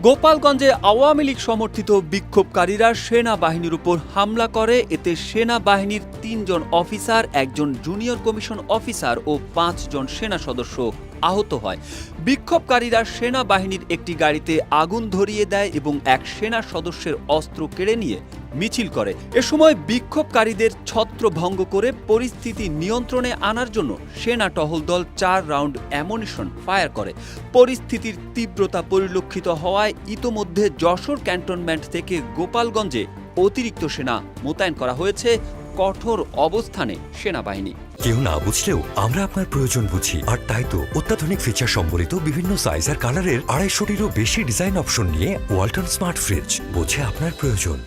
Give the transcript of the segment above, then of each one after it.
গোপালগঞ্জে আওয়ামী লীগ সমর্থিত বিক্ষোভকারীরা সেনাবাহিনীর উপর হামলা করে। এতে সেনাবাহিনীর ৩ জন অফিসার, একজন জুনিয়র কমিশন অফিসার ও ৫ জন সেনা সদস্য আহত হয়। বিক্ষোভকারীরা সেনাবাহিনীর একটি গাড়িতে আগুন ধরিয়ে দেয় এবং এক সেনা সদস্যের অস্ত্র কেড়ে নিয়ে মিছিল করে। এ সময় বিক্ষোভকারীদের ছত্রভঙ্গ করে পরিস্থিতি নিয়ন্ত্রণে আনার জন্য সেনা টহল দল ৪ রাউন্ড অ্যামুনিশন ফায়ার করে। পরিস্থিতির তীব্রতা পরিলক্ষিত হওয়ায় ইতোমধ্যে যশোর ক্যান্টনমেন্ট থেকে গোপালগঞ্জে অতিরিক্ত সেনা মোতায়েন করা হয়েছে। কঠোর অবস্থানে সেনাবাহিনী। কেউ না বুঝলেও আমরা আপনার প্রয়োজন বুঝি, আর তাই তো অত্যাধুনিক ফিচার সম্বলিত বিভিন্ন সাইজ আর কালারের ২৫০টিরও বেশি ডিজাইন অপশন নিয়ে ওয়ালটন স্মার্ট ফ্রিজ বোঝে আপনার প্রয়োজন।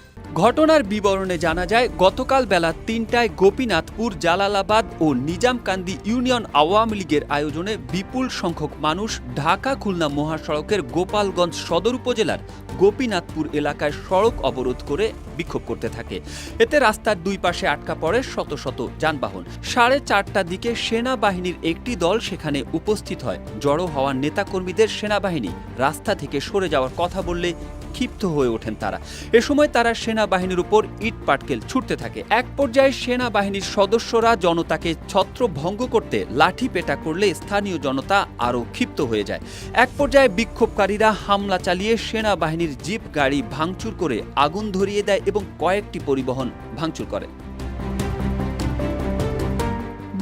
ঘটনার বিবরণে জানা যায়, গতকাল বেলা ৩টায় গোপীনাথপুর, জালালাবাদ ও নিজামকান্দি ইউনিয়ন আওয়ামী লীগের আয়োজনে বিপুল সংখ্যক মানুষ ঢাকা খুলনা মহাসড়কের গোপালগঞ্জ সদর উপজেলার গোপীনাথপুর এলাকায় সড়ক অবরোধ করে বিক্ষোভ করতে থাকে। এতে রাস্তার দুই পাশে আটকা পড়ে শত শত যানবাহন। 4:30টার দিকে সেনাবাহিনীর একটি দল সেখানে উপস্থিত হয়। জড়ো হওয়া নেতাকর্মীদের সেনাবাহিনী রাস্তা থেকে সরে যাওয়ার কথা বললে ক্ষিপ্ত হয়ে ওঠেন তারা। এ সময় তারা সেনাবাহিনীর উপর ইট পাটকেল ছুটতে থাকে। এক পর্যায়ে সেনাবাহিনীর সদস্যরা জনতাকে ছত্রভঙ্গ করতে লাঠি পেটা করলে স্থানীয় জনতা আরও ক্ষিপ্ত হয়ে যায়। এক পর্যায়ে বিক্ষোভকারীরা হামলা চালিয়ে সেনাবাহিনীর জিপ গাড়ি ভাঙচুর করে আগুন ধরিয়ে দেয় এবং কয়েকটি পরিবহন ভাঙচুর করে।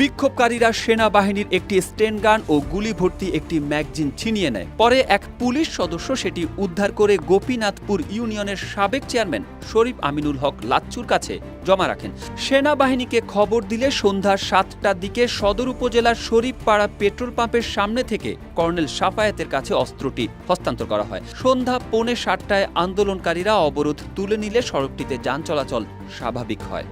বিক্ষোভকারীরা সেনাবাহিনীর একটি স্টেন গান ও গুলি ভর্তি একটি ম্যাগজিন ছিনিয়ে নেয়। পরে এক পুলিশ সদস্য সেটি উদ্ধার করে গোপীনাথপুর ইউনিয়নের সাবেক চেয়ারম্যান শরীফ আমিনুল হক লাচ্চুর কাছে জমা রাখেন। সেনাবাহিনীকে খবর দিলে সন্ধ্যা ৭টার দিকে সদর উপজেলার শরীফপাড়া পেট্রোল পাম্পের সামনে থেকে কর্নেল সাফায়েতের কাছে অস্ত্রটি হস্তান্তর করা হয়। সন্ধ্যা 6:45টায় আন্দোলনকারীরা অবরোধ তুলে নিলে সড়কটিতে যান চলাচল স্বাভাবিক হয়।